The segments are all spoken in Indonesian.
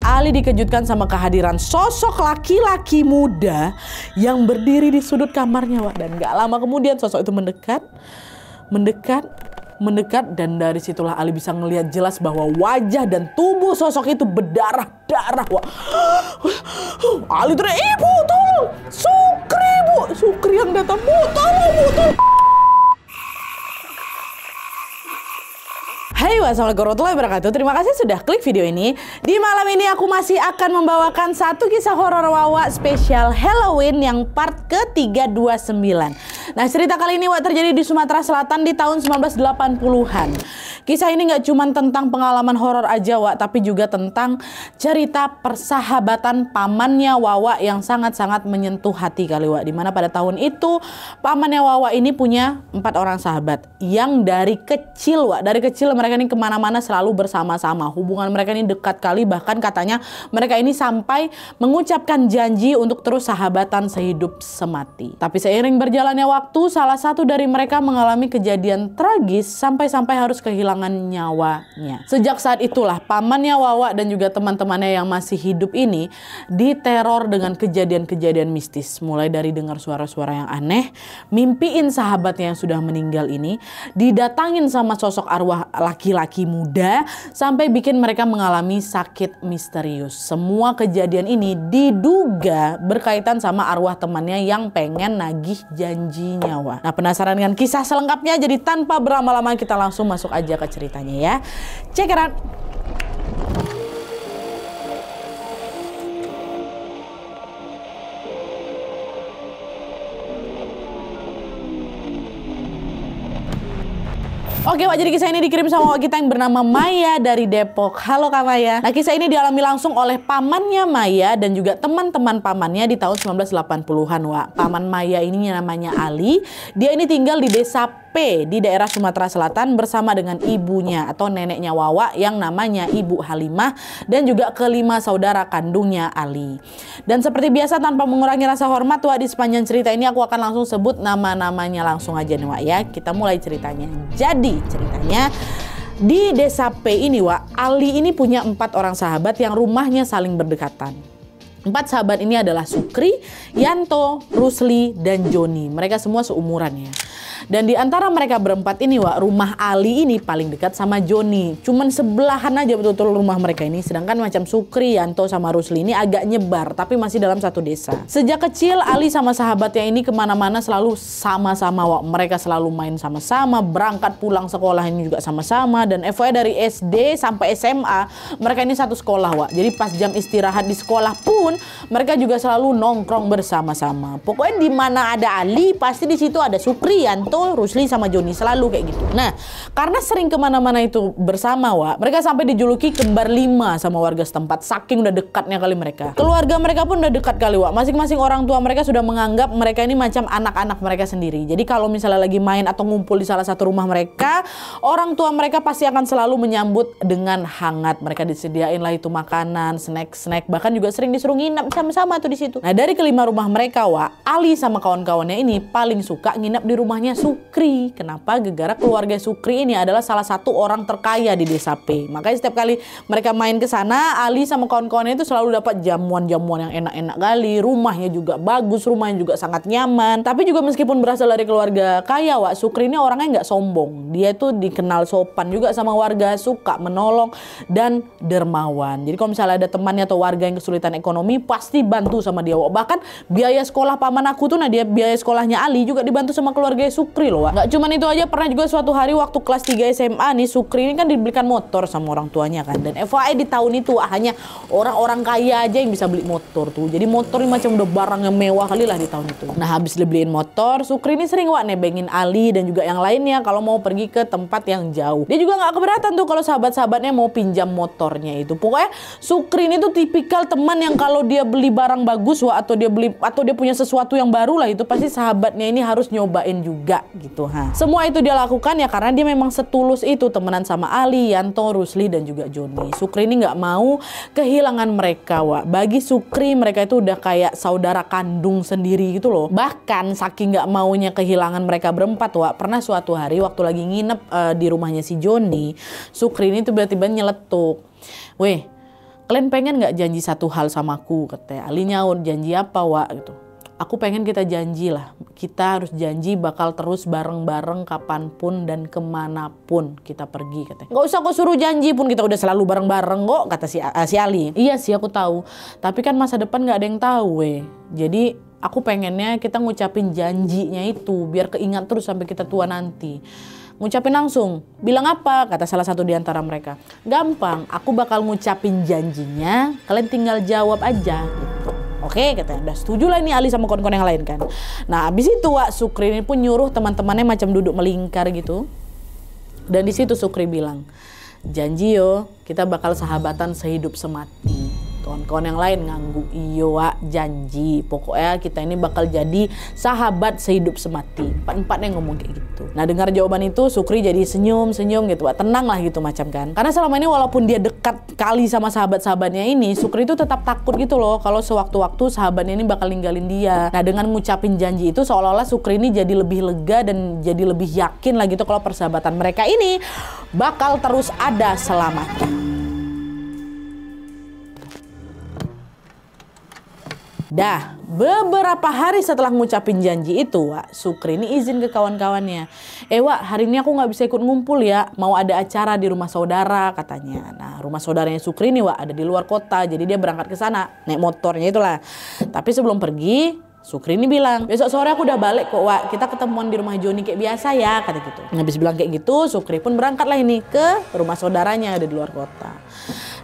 Ali dikejutkan sama kehadiran sosok laki-laki muda yang berdiri di sudut kamarnya, Wak. Dan gak lama kemudian sosok itu mendekat, dan dari situlah Ali bisa ngelihat jelas bahwa wajah dan tubuh sosok itu berdarah-darah, Wak. Ali teriak, "Ibu, tolong! Sukri, Bu! Sukri yang datang, Bu! Tolong, Bu! Tolong!" Hai, wassalamualaikum warahmatullahi wabarakatuh. Terima kasih sudah klik video ini. Di malam ini aku masih akan membawakan satu kisah horor Wawa spesial Halloween yang part ke-329. Nah, cerita kali ini Wak terjadi di Sumatera Selatan di tahun 1980-an. Kisah ini gak cuma tentang pengalaman horor aja, Wak, tapi juga tentang cerita persahabatan pamannya Wawa yang sangat-sangat menyentuh hati kali, Wak. Dimana pada tahun itu pamannya Wawa ini punya 4 orang sahabat yang dari kecil, Wak. Dari kecil mereka ini kemana-mana selalu bersama-sama. Hubungan mereka ini dekat kali, bahkan katanya mereka ini sampai mengucapkan janji untuk terus sahabatan sehidup semati. Tapi seiring berjalannya waktu, salah satu dari mereka mengalami kejadian tragis sampai-sampai harus kehilangan nyawanya. Sejak saat itulah pamannya Wawa dan juga teman-temannya yang masih hidup ini diteror dengan kejadian-kejadian mistis. Mulai dari dengar suara-suara yang aneh, mimpiin sahabatnya yang sudah meninggal ini, didatangin sama sosok arwah laki-laki muda, sampai bikin mereka mengalami sakit misterius. Semua kejadian ini diduga berkaitan sama arwah temannya yang pengen nagih janji nyawa. Nah, penasaran dengan kisah selengkapnya? Jadi tanpa berlama-lama kita langsung masuk aja ke ceritanya ya. Check it out. Oke, Wak, jadi kisah ini dikirim sama Wak kita yang bernama Maya dari Depok. Halo Kak Maya. Nah, kisah ini dialami langsung oleh pamannya Maya dan juga teman-teman pamannya di tahun 1980-an, Wak. Paman Maya ini namanya Ali. Dia ini tinggal di desa P di daerah Sumatera Selatan bersama dengan ibunya atau neneknya Wawa yang namanya Ibu Halimah dan juga kelima saudara kandungnya Ali. Dan seperti biasa tanpa mengurangi rasa hormat, Wak, di sepanjang cerita ini aku akan langsung sebut nama-namanya langsung aja nih, Wak, ya. Kita mulai ceritanya. Jadi ceritanya di desa P ini, Wak, Ali ini punya 4 orang sahabat yang rumahnya saling berdekatan. 4 sahabat ini adalah Sukri, Yanto, Rusli, dan Joni. Mereka semua seumuran ya. Dan di antara mereka berempat ini, Wak, rumah Ali ini paling dekat sama Joni. Cuman sebelahan aja betul-betul rumah mereka ini. Sedangkan macam Sukri, Yanto, sama Rusli ini agak nyebar, tapi masih dalam satu desa. Sejak kecil Ali sama sahabatnya ini kemana-mana selalu sama-sama, Wak. Mereka selalu main sama-sama, berangkat pulang sekolah ini juga sama-sama. Dan FYI dari SD sampai SMA mereka ini satu sekolah, Wak. Jadi pas jam istirahat di sekolah pun mereka juga selalu nongkrong bersama-sama. Pokoknya di mana ada Ali pasti di situ ada Sukri, Yanto, Rusli, sama Joni, selalu kayak gitu. Nah, karena sering kemana-mana itu bersama, Wak, mereka sampai dijuluki kembar 5 sama warga setempat. Saking udah dekatnya kali mereka. Keluarga mereka pun udah dekat kali, Wak. Masing-masing orang tua mereka sudah menganggap mereka ini macam anak-anak mereka sendiri. Jadi kalau misalnya lagi main atau ngumpul di salah satu rumah mereka, orang tua mereka pasti akan selalu menyambut dengan hangat. Mereka disediain lah itu makanan, snack-snack, bahkan juga sering disuruh nginep sama-sama tuh di situ. Nah, dari kelima rumah mereka, Wak, Ali sama kawan-kawannya ini paling suka nginep di rumahnya Sukri. Kenapa? Gara-gara keluarga Sukri ini adalah salah satu orang terkaya di desa P. Makanya setiap kali mereka main ke sana, Ali sama kawan-kawannya itu selalu dapat jamuan-jamuan yang enak-enak kali. Rumahnya juga bagus, rumahnya juga sangat nyaman. Tapi juga meskipun berasal dari keluarga kaya, Wak, Sukri ini orangnya nggak sombong. Dia itu dikenal sopan juga sama warga, suka menolong dan dermawan. Jadi kalau misalnya ada temannya atau warga yang kesulitan ekonomi, pasti bantu sama dia, Wak. Bahkan biaya sekolah paman aku tuh, nah dia biaya sekolahnya Ali juga dibantu sama keluarga Sukri loh, Wak. Nggak cuman itu aja, pernah juga suatu hari waktu kelas 3 SMA nih, Sukri ini kan dibelikan motor sama orang tuanya kan. Dan FYI di tahun itu hanya orang-orang kaya aja yang bisa beli motor tuh. Jadi motor ini macam udah barang yang mewah kali lah di tahun itu. Nah, habis dibeliin motor, Sukri ini sering, Wak, nebengin Ali dan juga yang lainnya kalau mau pergi ke tempat yang jauh. Dia juga nggak keberatan tuh kalau sahabat-sahabatnya mau pinjam motornya itu. Pokoknya Sukri ini tuh tipikal teman yang kalau dia beli barang bagus, Wak, atau dia punya sesuatu yang baru lah, itu pasti sahabatnya ini harus nyobain juga gitu. Semua itu dia lakukan ya karena dia memang setulus itu temenan sama Ali, Yanto, Rusli, dan juga Joni. Sukri ini nggak mau kehilangan mereka, Wak. Bagi Sukri mereka itu udah kayak saudara kandung sendiri gitu loh. Bahkan saking nggak maunya kehilangan mereka berempat, Wak, pernah suatu hari waktu lagi nginep di rumahnya si Joni, Sukri ini tiba-tiba nyeletuk, "Weh, kalian pengen nggak janji satu hal sama aku? Katanya. Ali nyaut, janji apa Wak? Gitu. Aku pengen kita janji lah. Kita harus janji bakal terus bareng-bareng kapanpun dan kemanapun kita pergi katanya. Gak usah kok suruh janji pun, kita udah selalu bareng-bareng kok, kata si Ali. Iya sih aku tahu. Tapi kan masa depan gak ada yang tahu weh. Jadi aku pengennya kita ngucapin janjinya itu biar keingat terus sampai kita tua nanti. Ngucapin langsung. Bilang apa? Kata salah satu di antara mereka. Gampang, aku bakal ngucapin janjinya, kalian tinggal jawab aja gitu. Oke, katanya. Udah setuju lah ini Ali sama kawan-kawan yang lain kan. Nah, abis itu Wak Sukri ini pun nyuruh teman-temannya macam duduk melingkar gitu. Dan di situ Sukri bilang, janji yo, kita bakal sahabatan sehidup semati. Kawan-kawan yang lain nganggu, iyo Wak, janji. Pokoknya kita ini bakal jadi sahabat sehidup semati. Empat-empatnya ngomong kayak gitu. Nah dengar jawaban itu Sukri jadi senyum-senyum gitu Wak. Tenang lah gitu macam kan. Karena selama ini walaupun dia dekat kali sama sahabat-sahabatnya ini, Sukri itu tetap takut gitu loh kalau sewaktu-waktu sahabatnya ini bakal ninggalin dia. Nah dengan ngucapin janji itu seolah-olah Sukri ini jadi lebih lega dan jadi lebih yakin lah gitu kalau persahabatan mereka ini bakal terus ada selamanya. Dah, beberapa hari setelah ngucapin janji itu, Wak, Sukri ini izin ke kawan-kawannya. Wak, hari ini aku nggak bisa ikut ngumpul ya, mau ada acara di rumah saudara katanya. Nah, rumah saudaranya Sukri ini Wak ada di luar kota, jadi dia berangkat ke sana, naik motornya itulah. Tapi sebelum pergi, Sukri ini bilang, besok sore aku udah balik kok Wak, kita ketemuan di rumah Joni kayak biasa ya, kata gitu. Habis bilang kayak gitu, Sukri pun berangkat lah ini ke rumah saudaranya ada di luar kota.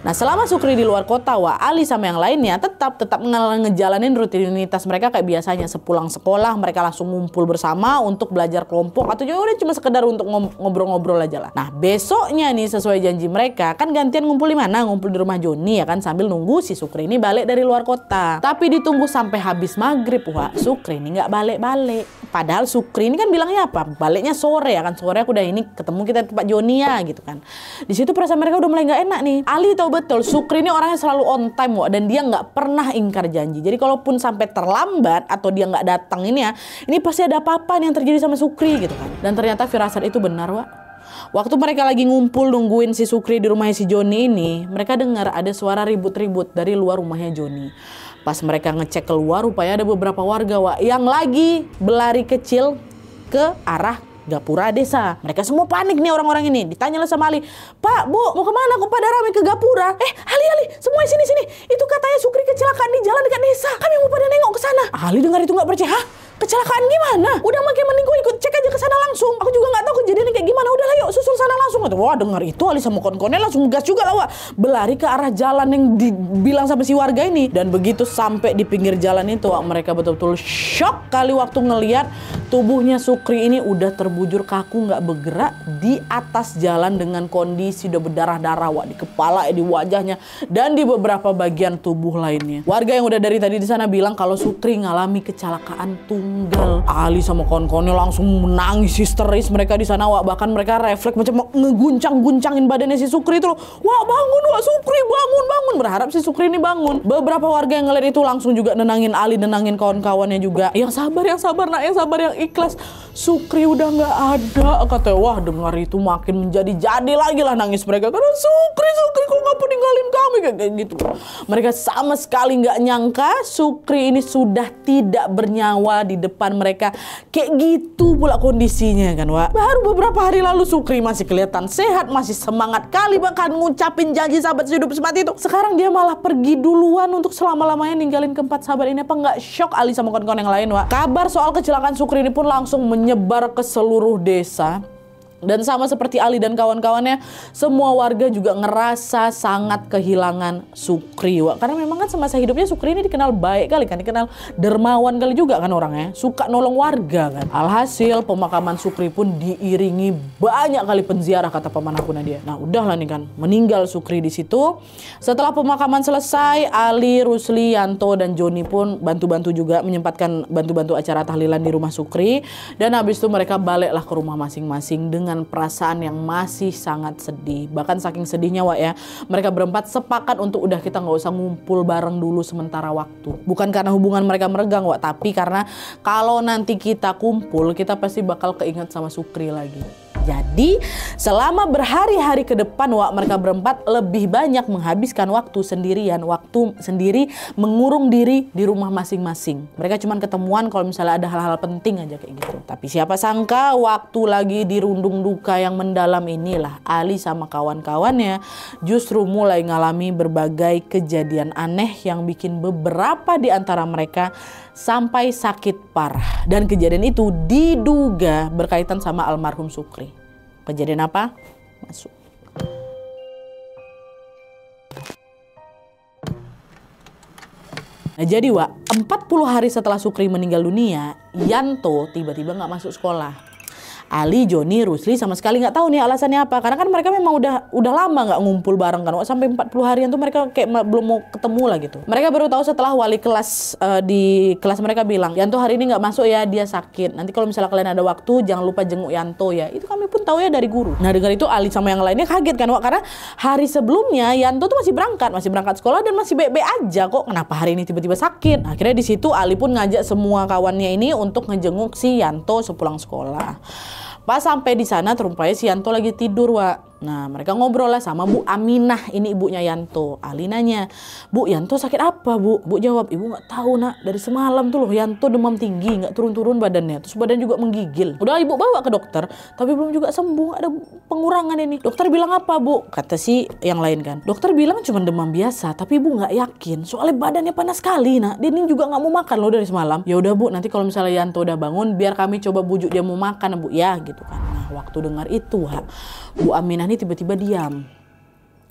Nah selama Sukri di luar kota Wak, Ali sama yang lainnya tetap ngejalanin rutinitas mereka kayak biasanya. Sepulang sekolah mereka langsung ngumpul bersama untuk belajar kelompok atau juga udah cuma sekedar untuk ngobrol-ngobrol aja lah. Nah besoknya nih sesuai janji mereka kan gantian ngumpul di mana? Ngumpul di rumah Joni ya kan, sambil nunggu si Sukri ini balik dari luar kota. Tapi ditunggu sampai habis maghrib Wak, Sukri ini nggak balik-balik. Padahal Sukri ini kan bilangnya apa? Baliknya sore ya kan, sore aku udah ini ketemu kita di tempat Joni ya gitu kan. Di situ perasaan mereka udah mulai nggak enak nih. Ali tahu betul Sukri ini orangnya selalu on time Wak, dan dia nggak pernah ingkar janji. Jadi kalaupun sampai terlambat atau dia nggak datang ini ya, ini pasti ada apa-apa yang terjadi sama Sukri gitu kan. Dan ternyata firasat itu benar Wak. Waktu mereka lagi ngumpul nungguin si Sukri di rumahnya si Joni ini, mereka dengar ada suara ribut-ribut dari luar rumahnya Joni. Pas mereka ngecek keluar, rupanya ada beberapa warga Wak yang lagi berlari kecil ke arah gapura desa. Mereka semua panik nih orang-orang ini. Ditanyalah sama Ali, Pak, Bu, mau kemana kok pada rame ke gapura? Ali, semua sini. Itu katanya Sukri kecelakaan di jalan dekat desa. Kami mau pada nengok ke sana. Ali dengar itu nggak percaya. Hah? Kecelakaan gimana? Udah makin mending gue ikut cek aja ke sana langsung. Aku juga nggak tahu kejadiannya kayak gimana. Udahlah yuk susul sana langsung. Wah dengar itu Ali sama kawan-kawannya langsung gas juga lah Wak. Berlari ke arah jalan yang dibilang sama si warga ini. Dan begitu sampai di pinggir jalan itu Wak, mereka betul-betul shock kali waktu ngelihat tubuhnya Sukri ini udah terbujur kaku nggak bergerak di atas jalan dengan kondisi udah berdarah-darah Wak, di kepala, di wajahnya dan di beberapa bagian tubuh lainnya. Warga yang udah dari tadi di sana bilang kalau Sukri ngalami kecelakaan tunggal. Ali sama kawan-kawannya langsung menangis histeris mereka di sana Wak, bahkan mereka refleks macam ngeguncang-guncangin badannya si Sukri itu loh. Wah bangun Wak, Sukri bangun, berharap si Sukri ini bangun. Beberapa warga yang ngeliat itu langsung juga nenangin Ali, nenangin kawan-kawannya juga. Yang sabar nak, yang sabar, yang ikhlas. Sukri udah nggak ada, katanya. Wah dengar itu makin menjadi-jadi lagi lah nangis mereka karena Sukri kok nggak peninggalin kami kayak gitu. Mereka sama sekali nggak nyangka Sukri ini sudah tidak bernyawa di depan mereka. Kayak gitu pula kondisinya kan Wak. Baru beberapa hari lalu Sukri masih kelihatan sehat, masih semangat kali bahkan ngucapin janji sahabat hidup semati itu. Sekarang dia malah pergi duluan untuk selama-lamanya ninggalin keempat sahabat ini. Apa nggak shock Ali sama kawan-kawan yang lain Wak? Kabar soal kecelakaan Sukri ini pun langsung menyebar ke seluruh desa. Dan sama seperti Ali dan kawan-kawannya, semua warga juga ngerasa sangat kehilangan Sukri Wak. Karena memang kan semasa hidupnya Sukri ini dikenal baik kali kan, dikenal dermawan kali juga kan orangnya, suka nolong warga kan. Alhasil pemakaman Sukri pun diiringi banyak kali penziarah kata paman aku Nadia. Nah udahlah nih kan, meninggal Sukri di situ. Setelah pemakaman selesai, Ali, Rusli, Yanto dan Joni pun bantu-bantu juga menyempatkan bantu-bantu acara tahlilan di rumah Sukri. Dan habis itu mereka baliklah ke rumah masing-masing dengan perasaan yang masih sangat sedih. Bahkan saking sedihnya Wak ya, mereka berempat sepakat untuk udah kita nggak usah ngumpul bareng dulu sementara waktu. Bukan karena hubungan mereka meregang Wak, tapi karena kalau nanti kita kumpul kita pasti bakal keinget sama Sukri lagi. Jadi selama berhari-hari ke depan Wak, mereka berempat lebih banyak menghabiskan waktu sendirian, waktu sendiri mengurung diri di rumah masing-masing. Mereka cuman ketemuan kalau misalnya ada hal-hal penting aja kayak gitu. Tapi siapa sangka waktu lagi dirundung duka yang mendalam inilah Ali sama kawan-kawannya justru mulai ngalami berbagai kejadian aneh yang bikin beberapa di antara mereka sampai sakit parah. Dan kejadian itu diduga berkaitan sama almarhum Sukri. Kejadian apa? Masuk. Nah, jadi Wak, 40 hari setelah Sukri meninggal dunia, Yanto tiba-tiba nggak masuk sekolah. Ali, Joni, Rusli sama sekali nggak tahu nih alasannya apa. Karena kan mereka memang udah lama nggak ngumpul bareng kan. Sampai 40 harian tuh mereka kayak belum mau ketemu lah gitu. Mereka baru tahu setelah wali kelas di kelas mereka bilang, Yanto hari ini nggak masuk ya, dia sakit. Nanti kalau misalnya kalian ada waktu jangan lupa jenguk Yanto ya. Itu kami pun tahu ya dari guru. Nah dengar itu Ali sama yang lainnya kaget kan Wak. Karena hari sebelumnya Yanto tuh masih berangkat sekolah dan masih baik-baik aja kok. Kenapa hari ini tiba-tiba sakit? Akhirnya di situ Ali pun ngajak semua kawannya ini untuk ngejenguk si Yanto sepulang sekolah. Pas sampai di sana terupaya si Yanto lagi tidur Wak. Nah mereka ngobrol lah sama Bu Aminah, ini ibunya Yanto. Ali nanya, Bu Yanto sakit apa Bu? Bu jawab, ibu nggak tahu nak, dari semalam tuh loh Yanto demam tinggi, nggak turun-turun badannya, terus badan juga menggigil. Udah ibu bawa ke dokter, tapi belum juga sembuh, ada pengurangan ini. Dokter bilang apa Bu? Kata si yang lain kan, dokter bilang cuma demam biasa, tapi ibu nggak yakin, soalnya badannya panas sekali nak. Dia ini juga nggak mau makan loh dari semalam. Ya udah Bu, nanti kalau misalnya Yanto udah bangun, biar kami coba bujuk dia mau makan Bu ya gitu kan. Nah waktu dengar itu Bu Aminah ini tiba-tiba diam.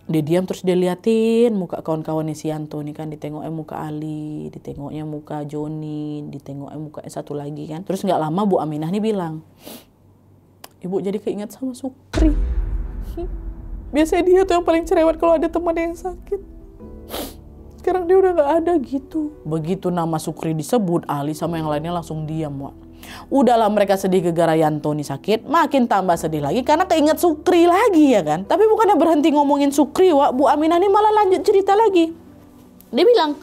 Dia diam terus dia liatin muka kawan-kawannya si Yanto nih kan. Ditengoknya muka Ali, ditengoknya muka Joni, ditengoknya muka satu lagi kan. Terus nggak lama Bu Aminah nih bilang, ibu jadi keinget sama Sukri. Biasanya dia tuh yang paling cerewet kalau ada teman yang sakit. Sekarang dia udah nggak ada gitu. Begitu nama Sukri disebut, Ali sama yang lainnya langsung diam Wak. Udahlah mereka sedih gara-gara Yanto nih sakit, makin tambah sedih lagi karena keinget Sukri lagi ya kan. Tapi bukannya berhenti ngomongin Sukri Wak, Bu Aminah nih malah lanjut cerita lagi. Dia bilang,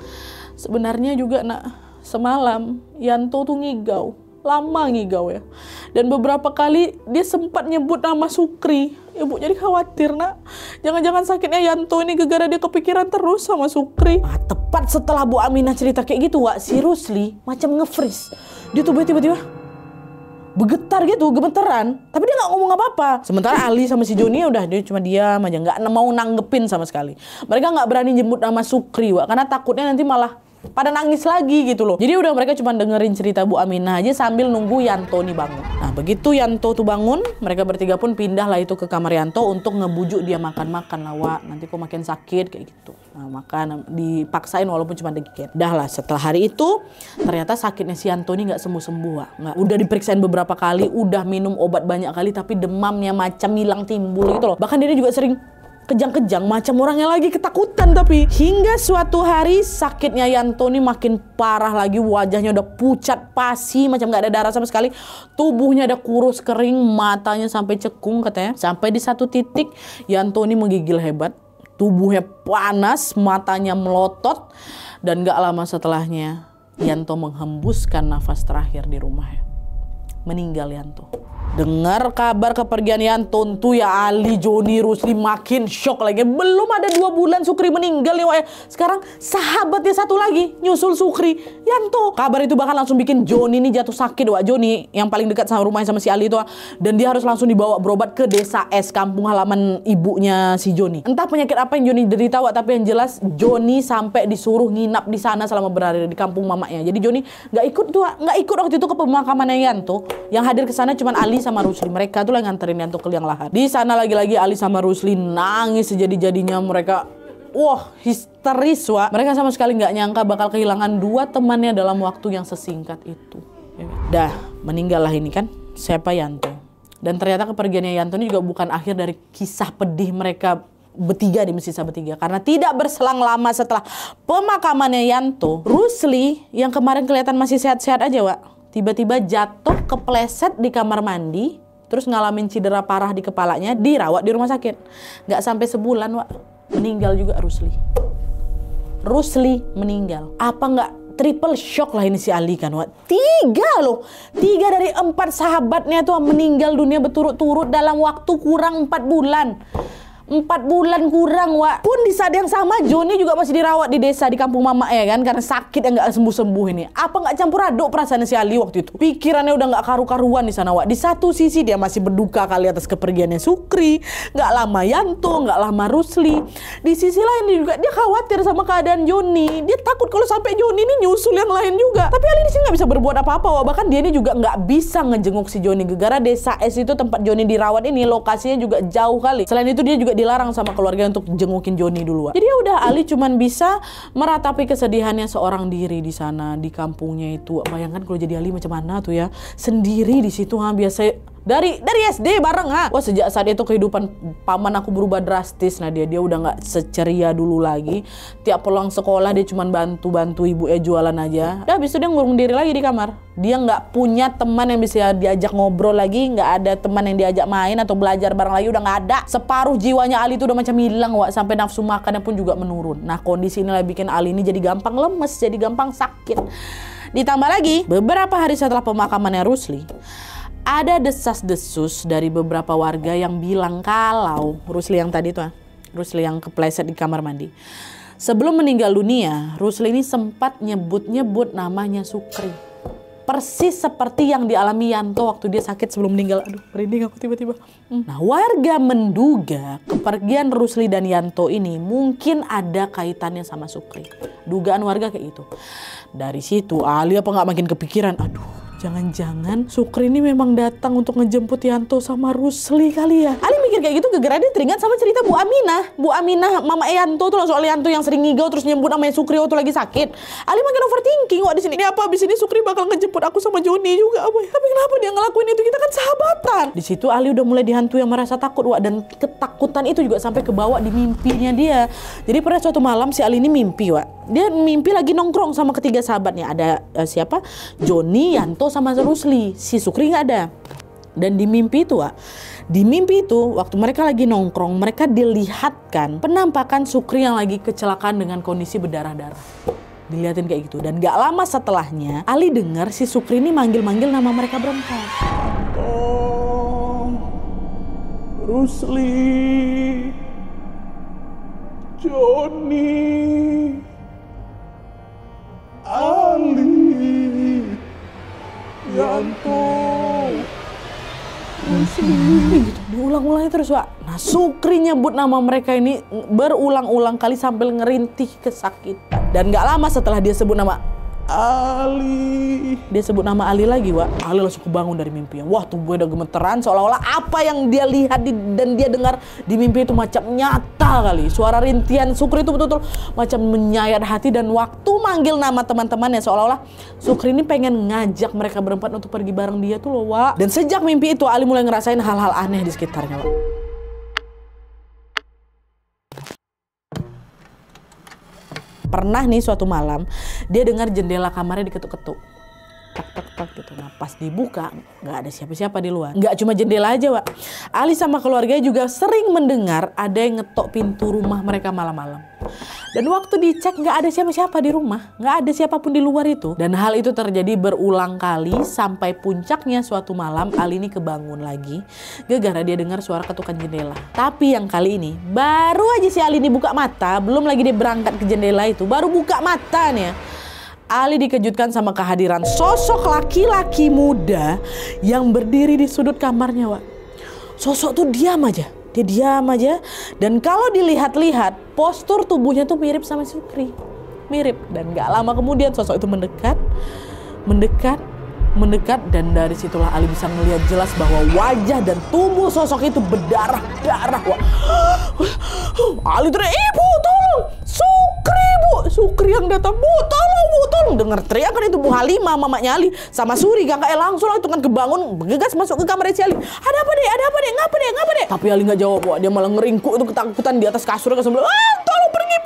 sebenarnya juga nak, semalam Yanto tuh ngigau, lama ngigau ya. Dan beberapa kali dia sempat nyebut nama Sukri. Ibu jadi khawatir nak, jangan-jangan sakitnya Yanto ini gara-gara dia kepikiran terus sama Sukri. Nah, tepat setelah Bu Aminah cerita kayak gitu Wak, si Rusli macam nge-freeze. Dia tuh tiba-tiba bergetar gitu, gemeteran, tapi dia nggak ngomong apa-apa. Sementara Ali sama si Joni udah dia cuma diam aja, nggak mau nanggepin sama sekali. Mereka nggak berani nyebut nama Sukri Wak, karena takutnya nanti malah pada nangis lagi gitu loh. Jadi udah mereka cuma dengerin cerita Bu Aminah aja sambil nunggu Yanto nih bangun. Nah begitu Yanto tuh bangun, mereka bertiga pun pindah lah itu ke kamar Yanto untuk ngebujuk dia makan-makan lah Wak. Nanti kok makin sakit kayak gitu. Nah makan, dipaksain walaupun cuma dikit. Dah lah setelah hari itu ternyata sakitnya si Yanto ini nggak sembuh-sembuh Wak. Nggak, udah diperiksain beberapa kali, udah minum obat banyak kali, tapi demamnya macam hilang timbul gitu loh. Bahkan dia juga sering kejang-kejang macam orangnya lagi ketakutan. Tapi hingga suatu hari sakitnya Yanto nih makin parah lagi, wajahnya udah pucat pasi macam nggak ada darah sama sekali, tubuhnya ada kurus kering, matanya sampai cekung katanya. Sampai di satu titik Yanto nih menggigil hebat, tubuhnya panas, matanya melotot, dan gak lama setelahnya Yanto menghembuskan nafas terakhir di rumahnya. Meninggal Yanto. Dengar kabar kepergian Yanto tuh ya Ali, Joni, Rusli makin shock lagi. Belum ada 2 bulan Sukri meninggal nih Wak. Sekarang sahabatnya satu lagi nyusul Sukri, Yanto. Kabar itu bahkan langsung bikin Joni nih jatuh sakit Wak. Joni yang paling dekat sama rumahnya sama si Ali itu Wak. Dan dia harus langsung dibawa berobat ke desa S, kampung halaman ibunya si Joni. Entah penyakit apa yang Joni derita Wak, tapi yang jelas Joni sampai disuruh nginap di sana selama berhari di kampung mamanya. Jadi Joni nggak ikut tuh Wak. Nggak ikut waktu itu ke pemakamannya Yanto. Yang hadir ke sana cuma Ali sama Rusli. Mereka tuh yang nganterin Yanto ke liang lahat. Di sana lagi-lagi Ali sama Rusli nangis sejadi-jadinya. Mereka histeris Wak. Mereka sama sekali nggak nyangka bakal kehilangan 2 temannya dalam waktu yang sesingkat itu. Dah meninggal lah ini kan siapa Yanto. Dan ternyata kepergiannya Yanto ini juga bukan akhir dari kisah pedih mereka bertiga di Mesisa bertiga. Karena tidak berselang lama setelah pemakamannya Yanto, Rusli yang kemarin kelihatan masih sehat-sehat aja Wak, tiba-tiba jatuh kepleset di kamar mandi, terus ngalamin cedera parah di kepalanya, dirawat di rumah sakit. Nggak sampai sebulan Wak, meninggal juga Rusli. Rusli meninggal. Apa nggak triple shock lah ini si Ali kan, Wak. 3 loh. 3 dari 4 sahabatnya tuh meninggal dunia berturut-turut dalam waktu kurang 4 bulan. 4 bulan kurang, Wak. Pun di saat yang sama Joni juga masih dirawat di desa di kampung mama ya kan, karena sakit yang nggak sembuh-sembuh ini. Apa nggak campur aduk perasaan si Ali waktu itu? Pikirannya udah nggak karu-karuan di sana, Wak. Di satu sisi dia masih berduka kali atas kepergiannya Sukri, nggak lama Yanto, nggak lama Rusli. Di sisi lain juga dia khawatir sama keadaan Joni. Dia takut kalau sampai Joni ini nyusul yang lain juga. Tapi Ali di sini nggak bisa berbuat apa-apa, Wak. Bahkan dia ini juga nggak bisa ngejenguk si Joni. Gara-gara desa S itu tempat Joni dirawat ini lokasinya juga jauh kali. Selain itu dia juga dilarang sama keluarga untuk jengukin Joni dulu, Wak. Jadi udah Ali cuman bisa meratapi kesedihannya seorang diri di sana di kampungnya itu. Bayangkan kalau jadi Ali macam mana tuh ya, sendiri di situ biasa dari SD bareng Wah, sejak saat itu kehidupan paman aku berubah drastis. Nah dia udah nggak seceria dulu lagi. Tiap pulang sekolah dia cuma bantu ibu jualan aja. Udah habis itu dia ngurung diri lagi di kamar. Dia nggak punya teman yang bisa diajak ngobrol lagi, nggak ada teman yang diajak main atau belajar bareng lagi, udah nggak ada. Separuh jiwanya Ali itu udah macam hilang, Wak. Sampai nafsu makannya pun juga menurun. Nah kondisi inilah bikin Ali ini jadi gampang lemes, jadi gampang sakit. Ditambah lagi beberapa hari setelah pemakamannya Rusli, ada desas-desus dari beberapa warga yang bilang kalau Rusli yang tadi tuh, Rusli yang kepleset di kamar mandi. Sebelum meninggal dunia, Rusli ini sempat nyebut-nyebut namanya Sukri. Persis seperti yang dialami Yanto waktu dia sakit sebelum meninggal. Aduh, merinding aku tiba-tiba. Nah, warga menduga kepergian Rusli dan Yanto ini mungkin ada kaitannya sama Sukri. Dugaan warga kayak itu. Dari situ Ali apa nggak makin kepikiran, aduh, jangan-jangan Sukri ini memang datang untuk ngejemput Yanto sama Rusli kali ya. Ali mikir kayak gitu gara-gara dia teringat sama cerita Bu Aminah. Bu Aminah mama Yanto tuh loh, soal Yanto yang sering ngigau terus nyebut namanya Sukri waktu lagi sakit. Ali makin overthinking, Wak, di sini. Ini apa abis ini Sukri bakal ngejemput aku sama Joni juga apa ya? Tapi kenapa dia ngelakuin itu? Kita kan sahabatan. Di situ Ali udah mulai dihantui yang merasa takut, Wak, dan ketakutan itu juga sampai kebawa di mimpinya dia. Jadi pada suatu malam si Ali ini mimpi, Wak. Dia mimpi lagi nongkrong sama ketiga sahabatnya. Ada siapa? Joni, Yanto, sama Rusli. Si Sukri nggak ada. Dan di mimpi itu, Wak, di mimpi itu waktu mereka lagi nongkrong, mereka dilihatkan penampakan Sukri yang lagi kecelakaan dengan kondisi berdarah-darah. Dilihatin kayak gitu. Dan gak lama setelahnya Ali dengar si Sukri ini manggil-manggil nama mereka berempat. Rusli, Joni, Ali, Yanto, Rusli. Diulang-ulangnya terus, Wak. Nah Sukri nyebut nama mereka ini berulang-ulang kali sambil ngerintih kesakitan. Dan gak lama setelah dia sebut nama Ali, dia sebut nama Ali lagi, Wak. Ali langsung kebangun dari mimpinya. Wah, tubuhnya udah gemeteran, seolah-olah apa yang dia lihat dan dia dengar di mimpi itu macam nyata kali. Suara rintihan Sukri itu betul-betul macam menyayat hati, dan waktu manggil nama teman-temannya seolah-olah Sukri ini pengen ngajak mereka berempat untuk pergi bareng dia tuh loh, Wak. Dan sejak mimpi itu Ali mulai ngerasain hal-hal aneh di sekitarnya, Wak. Pernah nih suatu malam dia dengar jendela kamarnya diketuk-ketuk, tak gitu. Nah pas dibuka nggak ada siapa-siapa di luar. Nggak cuma jendela aja, Wak. Ali sama keluarganya juga sering mendengar ada yang ngetok pintu rumah mereka malam-malam. Dan waktu dicek nggak ada siapa-siapa di rumah, nggak ada siapapun di luar itu. Dan hal itu terjadi berulang kali sampai puncaknya suatu malam Ali ini kebangun lagi gara-gara dia dengar suara ketukan jendela. Tapi yang kali ini baru aja si Ali ini buka mata, belum lagi dia berangkat ke jendela itu, baru buka matanya, Ali dikejutkan sama kehadiran sosok laki-laki muda yang berdiri di sudut kamarnya, Wak. Sosok tuh diam aja. Dia diam aja, dan kalau dilihat-lihat postur tubuhnya tuh mirip sama Sukri, mirip. Dan gak lama kemudian sosok itu mendekat, dan dari situlah Ali bisa melihat jelas bahwa wajah dan tubuh sosok itu berdarah-darah. Ali teriak, "Ibu, tolong! Sukri, Bu! Sukri yang datang, Bu! Tolong, Bu! Tolong!" Dengar teriakan itu Bu Halimah, mamanya Ali, sama Suri, kakaknya langsung itu kan kebangun, bergegas masuk ke kamar si Ali. Ada apa, Dek? Ada apa, Dek? Ngapa, Dek? Ngapa, Dek? Tapi Ali nggak jawab, Wak. Dia malah ngeringkuk itu ketakutan di atas kasur, ke sebelah. "Tolong pergi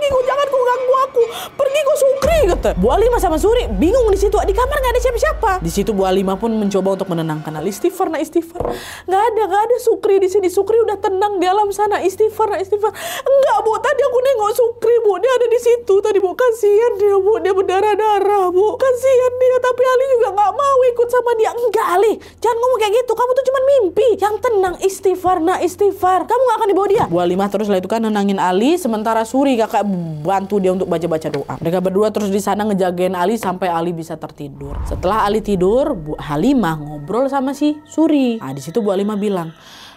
kau, jangan kau ganggu aku. Pergi kau, Sukri," kata. Bu Halimah sama Suri bingung di situ. Di kamar nggak ada siapa-siapa. Di situ Bu Halimah pun mencoba untuk menenangkan Ali. Istighfar, nak istighfar. Nggak ada Sukri di sini. Sukri udah tenang di alam sana. Istighfar, nak istighfar. Enggak, Bu. Tadi aku nengok Sukri, Bu. Dia ada di situ tadi, Bu. Kasihan dia, Bu. Dia berdarah-darah, Bu. Kasihan dia. Tapi Ali juga nggak mau ikut sama dia. Enggak, Ali. Jangan ngomong kayak gitu. Kamu tuh cuma mimpi. Yang tenang, istighfar, nak istighfar. Kamu nggak akan dibawa dia. Bu Halimah terus lah itu kan nenangin Ali. Sementara Suri kakak bantu dia untuk baca-baca doa. Mereka berdua terus di sana ngejagain Ali sampai Ali bisa tertidur. Setelah Ali tidur, Bu Halimah ngobrol sama si Suri. Nah, di situ Bu Halimah bilang,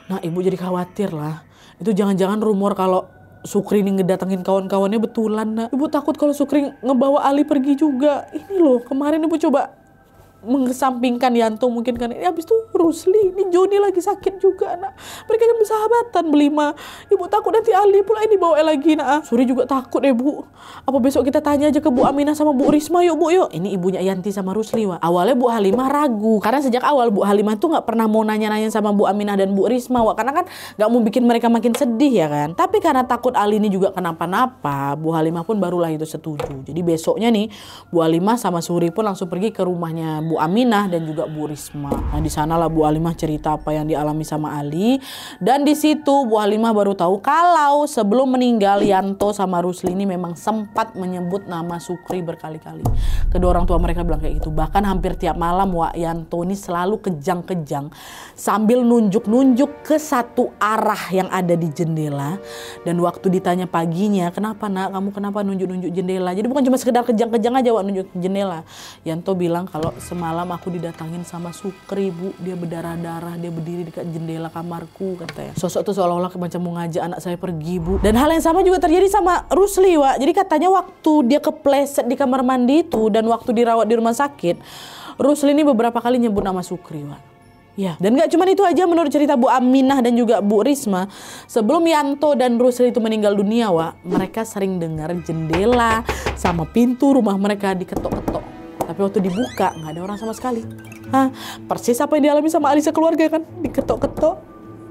"Nah, Ibu jadi khawatir lah. Itu jangan-jangan rumor kalau Sukri ini ngedatengin kawan-kawannya betulan, nak. Ibu takut kalau Sukri ngebawa Ali pergi juga. Ini loh, kemarin Ibu coba mengesampingkan Yanto mungkin kan. Ini habis itu Rusli, ini Joni lagi sakit juga, nak. Mereka kan bersahabatan berlima. Ibu takut nanti Ali pula ini bawa lagi, nak. Suri juga takut, Bu. Apa besok kita tanya aja ke Bu Aminah sama Bu Risma, yuk, Bu, yuk. Ini ibunya Yanti sama Rusli, Wak. Awalnya Bu Halimah ragu. Karena sejak awal Bu Halimah tuh nggak pernah mau nanya-nanya sama Bu Aminah dan Bu Risma, Wak. Karena kan nggak mau bikin mereka makin sedih, ya kan. Tapi karena takut Ali ini juga kenapa-napa, Bu Halimah pun barulah itu setuju. Jadi besoknya nih, Bu Halimah sama Suri pun langsung pergi ke rumahnya Bu Aminah dan juga Bu Risma. Nah, di sanalah Bu Halimah cerita apa yang dialami sama Ali. Dan di situ Bu Halimah baru tahu kalau sebelum meninggal Yanto sama Rusli ini memang sempat menyebut nama Sukri berkali-kali. Kedua orang tua mereka bilang kayak gitu. Bahkan hampir tiap malam Wak, Yanto ini selalu kejang-kejang sambil nunjuk-nunjuk ke satu arah yang ada di jendela. Dan waktu ditanya paginya, "Kenapa, nak? Kamu kenapa nunjuk-nunjuk jendela?" Jadi bukan cuma sekedar kejang-kejang aja Wak nunjuk jendela. Yanto bilang kalau semalam aku didatangin sama Sukri, Bu. Dia berdarah-darah, dia berdiri dekat jendela kamarku, katanya. Sosok tuh seolah-olah macam mau ngajak anak saya pergi, Bu. Dan hal yang sama juga terjadi sama Rusli, Wak. Jadi katanya waktu dia kepleset di kamar mandi itu dan waktu dirawat di rumah sakit, Rusli ini beberapa kali nyebut nama Sukri, Wak. Ya, dan gak cuma itu aja menurut cerita Bu Aminah dan juga Bu Risma. Sebelum Yanto dan Rusli itu meninggal dunia, Wak, mereka sering dengar jendela sama pintu rumah mereka diketok-ketok. Tapi waktu dibuka nggak ada orang sama sekali. Hah, persis apa yang dialami sama Ali sekeluarga kan? Diketok-ketok,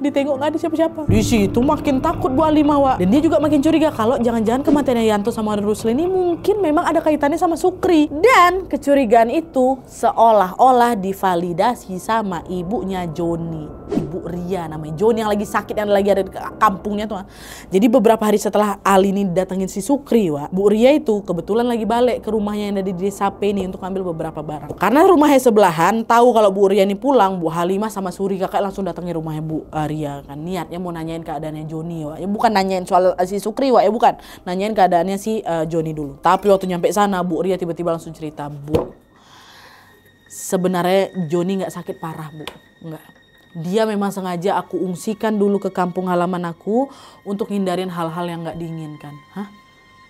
ditengok nggak ada siapa-siapa. Di situ makin takut Bu Halimah, Wak. Dan dia juga makin curiga kalau jangan-jangan kematiannya Yanto sama Rusli ini mungkin memang ada kaitannya sama Sukri. Dan kecurigaan itu seolah-olah divalidasi sama ibunya Joni, Ibu Ria namanya. Joni yang lagi sakit, yang lagi ada di kampungnya tuh. Jadi beberapa hari setelah Ali ini datengin si Sukri, Wak, Bu Ria itu kebetulan lagi balik ke rumahnya yang ada di desa P ini untuk ambil beberapa barang. Karena rumahnya sebelahan, tahu kalau Bu Ria ini pulang, Bu Halimah sama Suri kakak langsung datangin rumahnya Bu Ria kan. Niatnya mau nanyain keadaannya Joni, Wak. Ya bukan nanyain soal si Sukri, Wak, ya bukan. Nanyain keadaannya si Joni dulu. Tapi waktu nyampe sana Bu Ria tiba-tiba langsung cerita, "Bu, sebenarnya Joni nggak sakit parah, Bu. Nggak. Dia memang sengaja aku ungsikan dulu ke kampung halaman aku untuk hindarin hal-hal yang nggak diinginkan." Hah?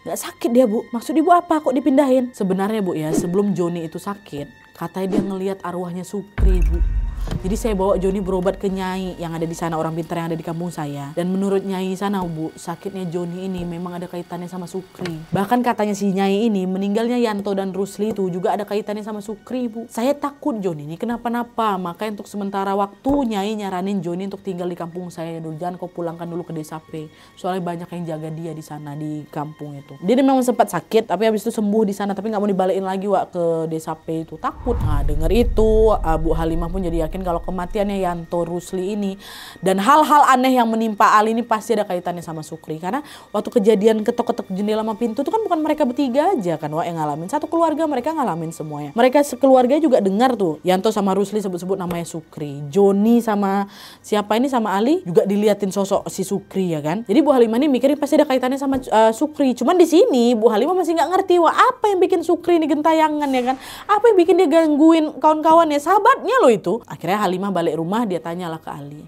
Nggak sakit dia, Bu? Maksud Ibu apa kok dipindahin? Sebenarnya, Bu, ya sebelum Joni itu sakit, katanya dia ngelihat arwahnya Sukri, Bu. Jadi saya bawa Joni berobat ke Nyai yang ada di sana, orang pintar yang ada di kampung saya. Dan menurut Nyai sana, Bu, sakitnya Joni ini memang ada kaitannya sama Sukri. Bahkan katanya si Nyai ini meninggalnya Yanto dan Rusli itu juga ada kaitannya sama Sukri, Bu. Saya takut Joni ini kenapa-napa. Makanya untuk sementara waktu Nyai nyaranin Joni untuk tinggal di kampung saya dulu. Jangan kau pulangkan dulu ke desa P. Soalnya banyak yang jaga dia di sana di kampung itu. Dia memang sempat sakit tapi habis itu sembuh di sana, tapi nggak mau dibalikin lagi, Wak, ke desa P itu. Takut. Nah, denger itu Bu Halimah pun jadi yakin kalau kematiannya Yanto, Rusli ini dan hal-hal aneh yang menimpa Ali ini pasti ada kaitannya sama Sukri. Karena waktu kejadian ketok-ketok jendela sama pintu itu kan bukan mereka bertiga aja kan, Wak, yang ngalamin. Satu keluarga mereka ngalamin semuanya. Mereka sekeluarga juga dengar tuh Yanto sama Rusli sebut-sebut namanya Sukri. Joni sama siapa ini sama Ali juga diliatin sosok si Sukri, ya kan. Jadi Bu Halimah ini mikirin pasti ada kaitannya sama Sukri. Cuman di sini Bu Halimah masih nggak ngerti, Wak, apa yang bikin Sukri ini gentayangan, ya kan. Apa yang bikin dia gangguin kawan-kawannya, sahabatnya loh itu. Akhirnya Halimah balik rumah, dia tanyalah ke Ali,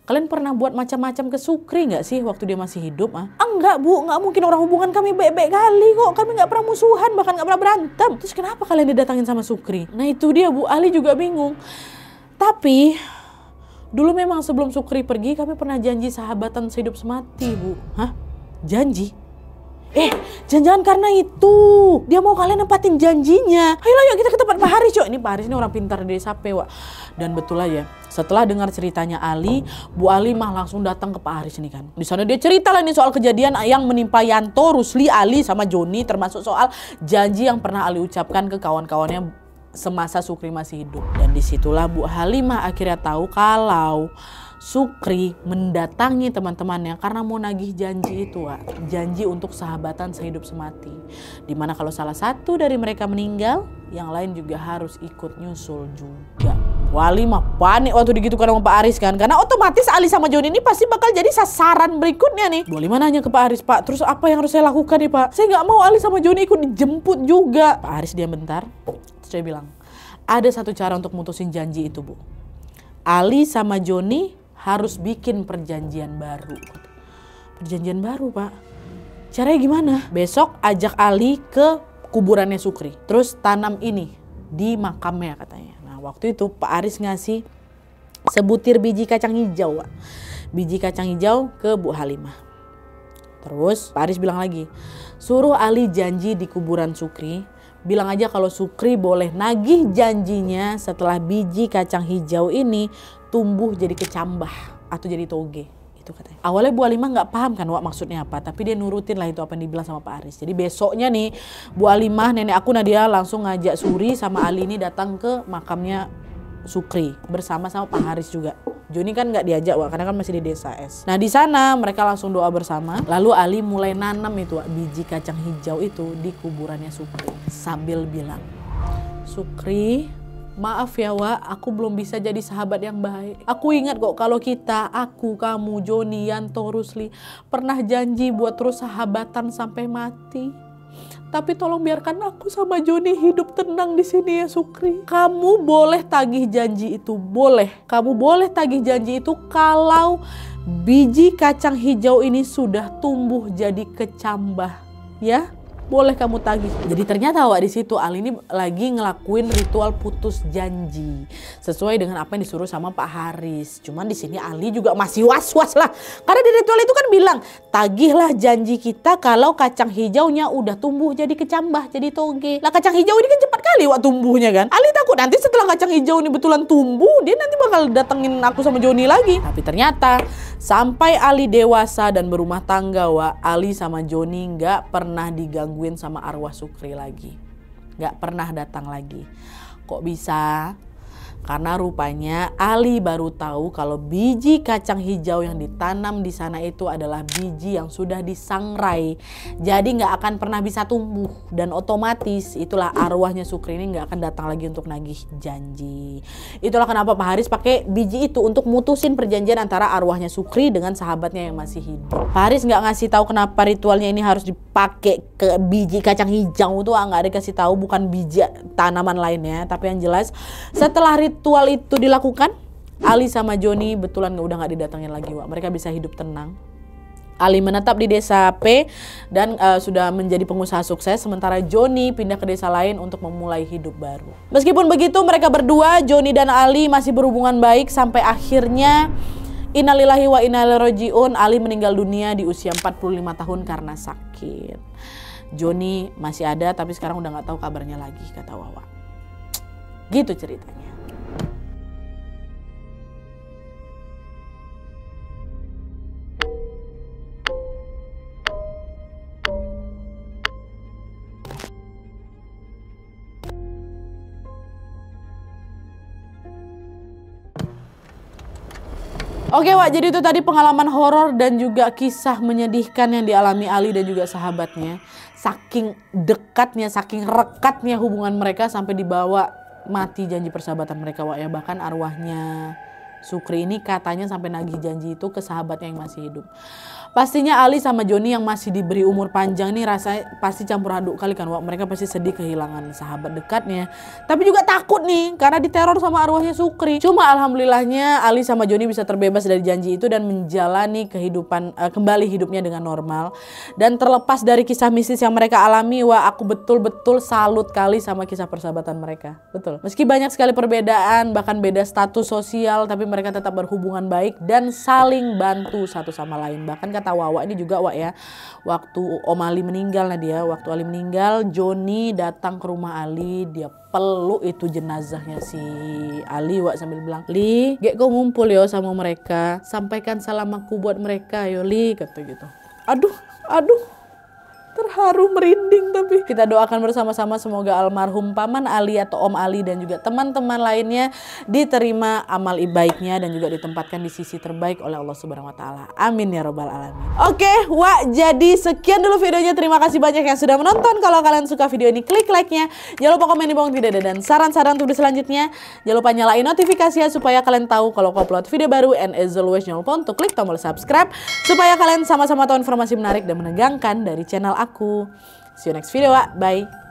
"Kalian pernah buat macam-macam ke Sukri nggak sih waktu dia masih hidup?" "Enggak, Bu, nggak mungkin, orang hubungan kami baik-baik kali kok. Kami nggak pernah musuhan, bahkan nggak pernah berantem. Terus kenapa kalian didatangin sama Sukri?" Nah itu dia, Bu. Ali juga bingung. Tapi dulu memang sebelum Sukri pergi kami pernah janji sahabatan sehidup semati, Bu. Hah? Janji? Jangan-jangan karena itu dia mau kalian nempatin janjinya. Ayolah yuk kita ke tempat Pak Haris yuk. Ini Pak Haris ini orang pintar dari Sape, Wak. Dan betul aja, setelah dengar ceritanya Ali, Bu Alimah langsung datang ke Pak Haris ini kan. Di sana dia cerita lah nih soal kejadian yang menimpa Yanto, Rusli, Ali sama Joni, termasuk soal janji yang pernah Ali ucapkan ke kawan-kawannya semasa Sukri masih hidup. Dan disitulah Bu Halimah akhirnya tahu kalau Sukri mendatangi teman-temannya karena mau nagih janji itu, Wak. Janji untuk sahabatan sehidup semati. Dimana kalau salah satu dari mereka meninggal, yang lain juga harus ikut nyusul juga. Wali mah panik waktu digitukan sama Pak Haris kan. Karena otomatis Ali sama Joni ini pasti bakal jadi sasaran berikutnya nih. Bu Halimah nanya ke Pak Haris, Pak, terus apa yang harus saya lakukan nih Pak? Saya nggak mau Ali sama Joni ikut dijemput juga. Pak Haris diam bentar. Terus dia bilang, ada satu cara untuk mutusin janji itu, Bu. Ali sama Joni harus bikin perjanjian baru. Perjanjian baru, Pak? Caranya gimana? Besok ajak Ali ke kuburannya Sukri. Terus tanam ini di makamnya katanya. Waktu itu Pak Haris ngasih sebutir biji kacang hijau, Wak. Biji kacang hijau ke Bu Halimah. Terus Pak Haris bilang lagi, suruh Ali janji di kuburan Sukri. Bilang aja kalau Sukri boleh nagih janjinya setelah biji kacang hijau ini tumbuh jadi kecambah atau jadi toge. Itu katanya. Awalnya Bu Halimah nggak paham kan Wak maksudnya apa, tapi dia nurutin lah itu apa yang dibilang sama Pak Haris. Jadi besoknya nih Bu Halimah, nenek aku Nadia langsung ngajak Suri sama Ali ini datang ke makamnya Sukri bersama Pak Haris juga. Joni kan nggak diajak Wak karena kan masih di desa es. Nah di sana mereka langsung doa bersama. Lalu Ali mulai nanam itu Wak, biji kacang hijau itu di kuburannya Sukri sambil bilang, Sukri, maaf ya Wak, aku belum bisa jadi sahabat yang baik. Aku ingat kok kalau kita, aku, kamu, Joni, Yanto, Rusli pernah janji buat terus sahabatan sampai mati. Tapi tolong biarkan aku sama Joni hidup tenang di sini ya Sukri. Kamu boleh tagih janji itu, boleh. Kamu boleh tagih janji itu kalau biji kacang hijau ini sudah tumbuh jadi kecambah, ya. Boleh kamu tagih. Jadi ternyata Wak di situ Ali ini lagi ngelakuin ritual putus janji sesuai dengan apa yang disuruh sama Pak Haris. Cuman di sini Ali juga masih was-was lah. Karena di ritual itu kan bilang, tagihlah janji kita kalau kacang hijaunya udah tumbuh jadi kecambah, jadi toge. Lah kacang hijau ini kan cepat kali Wak tumbuhnya kan. Ali takut nanti setelah kacang hijau ini betulan tumbuh, dia nanti bakal datengin aku sama Joni lagi. Tapi ternyata sampai Ali dewasa dan berumah tangga Wak, Ali sama Joni nggak pernah diganggu sama arwah Sukri lagi. Gak pernah datang lagi. Kok bisa? Karena rupanya Ali baru tahu kalau biji kacang hijau yang ditanam di sana itu adalah biji yang sudah disangrai. Jadi nggak akan pernah bisa tumbuh. Dan otomatis itulah arwahnya Sukri ini nggak akan datang lagi untuk nagih janji. Itulah kenapa Pak Haris pakai biji itu untuk mutusin perjanjian antara arwahnya Sukri dengan sahabatnya yang masih hidup. Pak Haris nggak ngasih tahu kenapa ritualnya ini harus dipakai ke biji kacang hijau itu, nggak ada kasih tahu, bukan biji tanaman lainnya. Tapi yang jelas setelah ritual itu dilakukan, Ali sama Joni betulan udah nggak didatengin lagi Wak. Mereka bisa hidup tenang. Ali menetap di desa P dan sudah menjadi pengusaha sukses, sementara Joni pindah ke desa lain untuk memulai hidup baru. Meskipun begitu mereka berdua, Joni dan Ali masih berhubungan baik sampai akhirnya innalillahi wa inna ilaihi rajiun, Ali meninggal dunia di usia 45 tahun karena sakit. Joni masih ada tapi sekarang udah nggak tahu kabarnya lagi, kata Wawa. Gitu ceritanya. Oke Wak, jadi itu tadi pengalaman horor dan juga kisah menyedihkan yang dialami Ali dan juga sahabatnya. Saking dekatnya, saking rekatnya hubungan mereka sampai dibawa mati janji persahabatan mereka Wak ya. Bahkan arwahnya Sukri ini katanya sampai nagih janji itu ke sahabatnya yang masih hidup. Pastinya Ali sama Joni yang masih diberi umur panjang nih rasanya pasti campur aduk kali kan Wak. Mereka pasti sedih kehilangan sahabat dekatnya. Tapi juga takut nih karena diteror sama arwahnya Sukri. Cuma alhamdulillahnya Ali sama Joni bisa terbebas dari janji itu dan menjalani kehidupan kembali hidupnya dengan normal. Dan terlepas dari kisah mistis yang mereka alami, wah aku betul-betul salut kali sama kisah persahabatan mereka. Betul. Meski banyak sekali perbedaan, bahkan beda status sosial, tapi mereka tetap berhubungan baik dan saling bantu satu sama lain. Bahkan kata kata Wawa ini juga Wak ya. Waktu Om Ali meninggal waktu Ali meninggal, Joni datang ke rumah Ali, dia peluk itu jenazahnya si Ali Wak sambil bilang, "Li, gek kau ngumpul yo sama mereka, sampaikan salam aku buat mereka yo Li," kata gitu. Aduh. Terharu, merinding tapi. Kita doakan bersama-sama semoga almarhum Paman Ali atau Om Ali dan juga teman-teman lainnya diterima amal baiknya dan juga ditempatkan di sisi terbaik oleh Allah Subhanahu wa taala. Amin ya robbal alamin. Oke, Wak, jadi sekian dulu videonya. Terima kasih banyak yang sudah menonton. Kalau kalian suka video ini, klik like-nya. Jangan lupa komen di bawah video dan saran-saran untuk selanjutnya. Jangan lupa nyalain notifikasinya supaya kalian tahu kalau aku upload video baru, and as always jangan lupa untuk klik tombol subscribe supaya kalian sama-sama tahu informasi menarik dan menegangkan dari channel aku. See you next video, Wak. Bye.